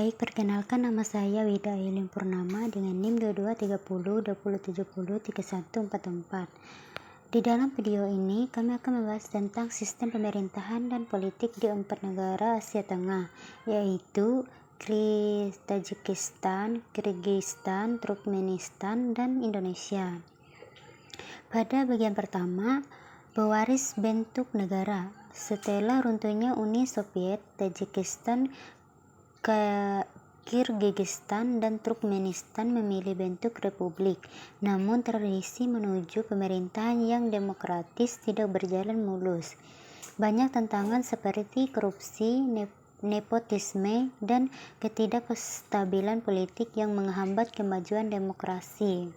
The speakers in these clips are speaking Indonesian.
Baik, perkenalkan nama saya Wida Ailin Purnama dengan NIM 223020703144. Di dalam video ini, kami akan membahas tentang sistem pemerintahan dan politik di 4 negara Asia Tengah, yaitu Tajikistan, Kyrgyzstan, Turkmenistan, dan Indonesia. Pada bagian pertama, pewaris bentuk negara. Setelah runtuhnya Uni Soviet, Tajikistan, Kyrgyzstan, dan Turkmenistan memilih bentuk republik. Namun tradisi menuju pemerintahan yang demokratis tidak berjalan mulus. Banyak tantangan seperti korupsi, nepotisme, dan ketidakstabilan politik yang menghambat kemajuan demokrasi.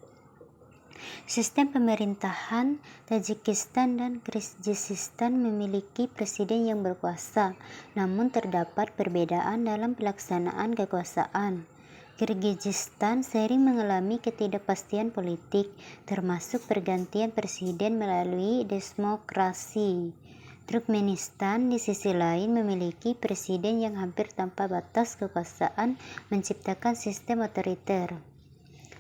Sistem pemerintahan Tajikistan dan Kyrgyzstan memiliki presiden yang berkuasa, namun terdapat perbedaan dalam pelaksanaan kekuasaan. Kyrgyzstan sering mengalami ketidakpastian politik, termasuk pergantian presiden melalui demokrasi. Turkmenistan di sisi lain memiliki presiden yang hampir tanpa batas kekuasaan, menciptakan sistem otoriter.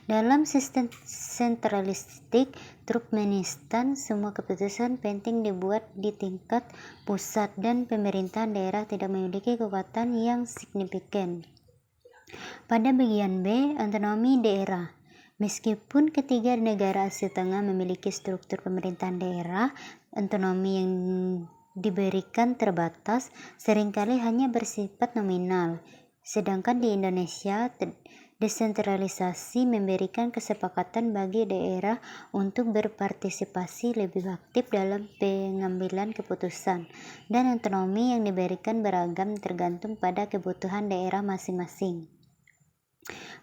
Dalam sistem sentralistik Turkmenistan, semua keputusan penting dibuat di tingkat pusat dan pemerintahan daerah tidak memiliki kekuatan yang signifikan. Pada bagian B, otonomi daerah. Meskipun ketiga negara Asia Tengah memiliki struktur pemerintahan daerah, otonomi yang diberikan terbatas, seringkali hanya bersifat nominal. Sedangkan di Indonesia, desentralisasi memberikan kesepakatan bagi daerah untuk berpartisipasi lebih aktif dalam pengambilan keputusan, dan otonomi yang diberikan beragam tergantung pada kebutuhan daerah masing-masing.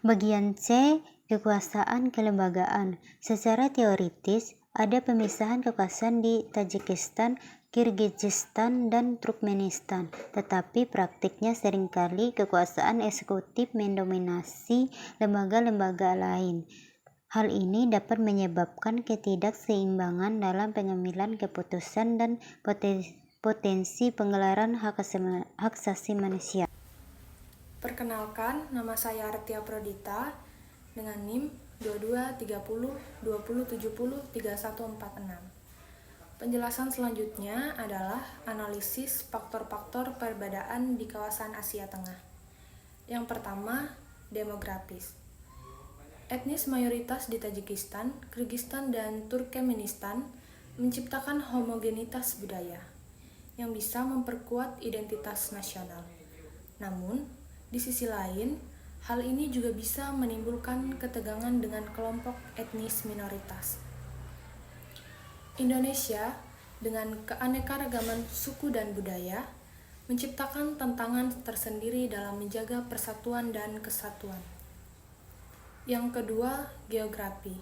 Bagian C, kekuasaan kelembagaan. Secara teoritis, ada pemisahan kekuasaan di Tajikistan, Kyrgyzstan, dan Turkmenistan, tetapi praktiknya seringkali kekuasaan eksekutif mendominasi lembaga-lembaga lain. Hal ini dapat menyebabkan ketidakseimbangan dalam pengambilan keputusan dan potensi penggelaran hak asasi manusia. Perkenalkan, nama saya Artia Prodita dengan NIM 223020703146. Penjelasan selanjutnya adalah analisis faktor-faktor perbedaan di kawasan Asia Tengah. Yang pertama, demografis. Etnis mayoritas di Tajikistan, Kyrgyzstan, dan Turkmenistan menciptakan homogenitas budaya yang bisa memperkuat identitas nasional. Namun, di sisi lain, hal ini juga bisa menimbulkan ketegangan dengan kelompok etnis minoritas. Indonesia, dengan keanekaragaman suku dan budaya, menciptakan tantangan tersendiri dalam menjaga persatuan dan kesatuan. Yang kedua, geografi.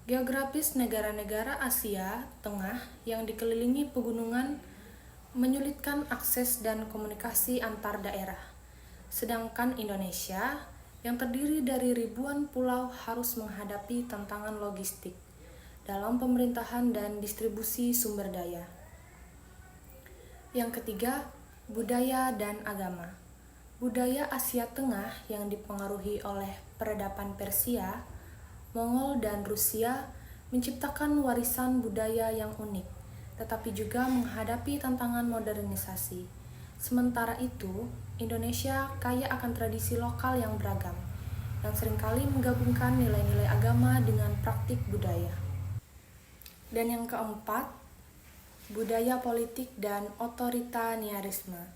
Geografis negara-negara Asia Tengah yang dikelilingi pegunungan menyulitkan akses dan komunikasi antar daerah. Sedangkan Indonesia yang terdiri dari ribuan pulau harus menghadapi tantangan logistik dalam pemerintahan dan distribusi sumber daya. Yang ketiga, budaya dan agama. Budaya Asia Tengah yang dipengaruhi oleh peradaban Persia, Mongol, dan Rusia menciptakan warisan budaya yang unik, tetapi juga menghadapi tantangan modernisasi. Sementara itu, Indonesia kaya akan tradisi lokal yang beragam, yang seringkali menggabungkan nilai-nilai agama dengan praktik budaya. Dan yang keempat, budaya politik dan otoritarianisme.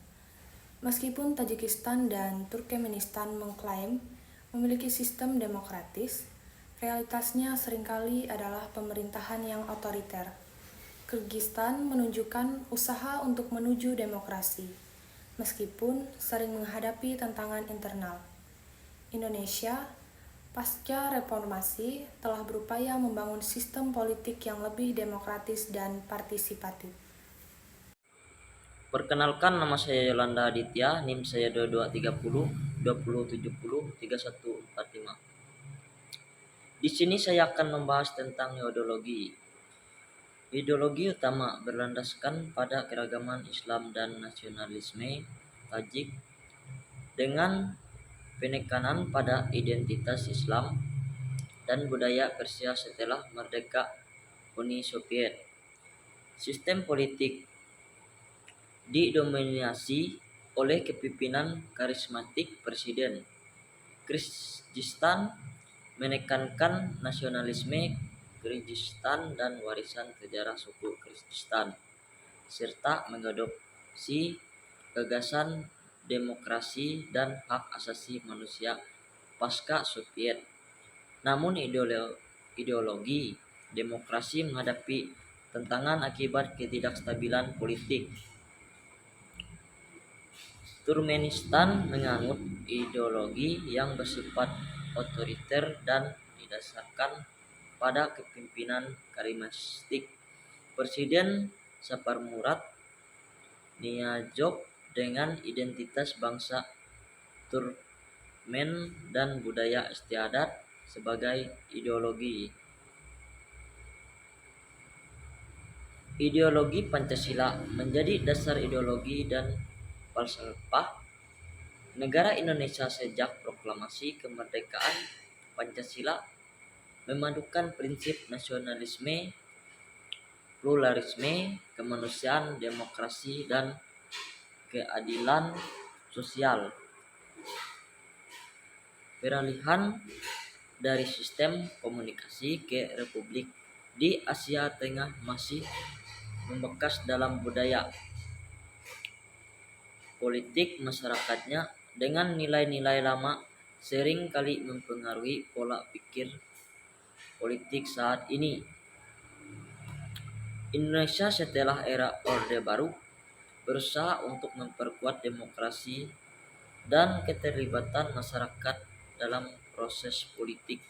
Meskipun Tajikistan dan Turkmenistan mengklaim memiliki sistem demokratis, realitasnya seringkali adalah pemerintahan yang otoriter. Kyrgyzstan menunjukkan usaha untuk menuju demokrasi, meskipun sering menghadapi tantangan internal. Indonesia, pasca reformasi, telah berupaya membangun sistem politik yang lebih demokratis dan partisipatif. Perkenalkan, nama saya Yolanda Aditya, NIM saya 223020703145. Di sini saya akan membahas tentang ideologi. Ideologi utama berlandaskan pada keragaman Islam dan nasionalisme Tajik dengan penekanan pada identitas Islam dan budaya Persia setelah merdeka Uni Soviet. Sistem politik didominasi oleh kepemimpinan karismatik presiden. Kyrgyzstan menekankan nasionalisme Kyrgyzstan dan warisan sejarah suku Kyrgyzstan, serta mengadopsi gagasan demokrasi dan hak asasi manusia pasca Soviet. Namun ideologi demokrasi menghadapi tantangan akibat ketidakstabilan politik. Turkmenistan menganut ideologi yang bersifat otoriter dan didasarkan pada kepemimpinan karismatik Presiden Saparmurat Niyazov dengan identitas bangsa Turkmen dan budaya istiadat sebagai ideologi. Ideologi Pancasila menjadi dasar ideologi dan falsafah negara Indonesia sejak proklamasi kemerdekaan. Pancasila memadukan prinsip nasionalisme, pluralisme, kemanusiaan, demokrasi, dan keadilan sosial. Peralihan dari sistem komunikasi ke republik di Asia Tengah masih membekas dalam budaya politik masyarakatnya dengan nilai-nilai lama sering kali mempengaruhi pola pikir politik saat ini. Indonesia setelah era Orde Baru berusaha untuk memperkuat demokrasi dan keterlibatan masyarakat dalam proses politik.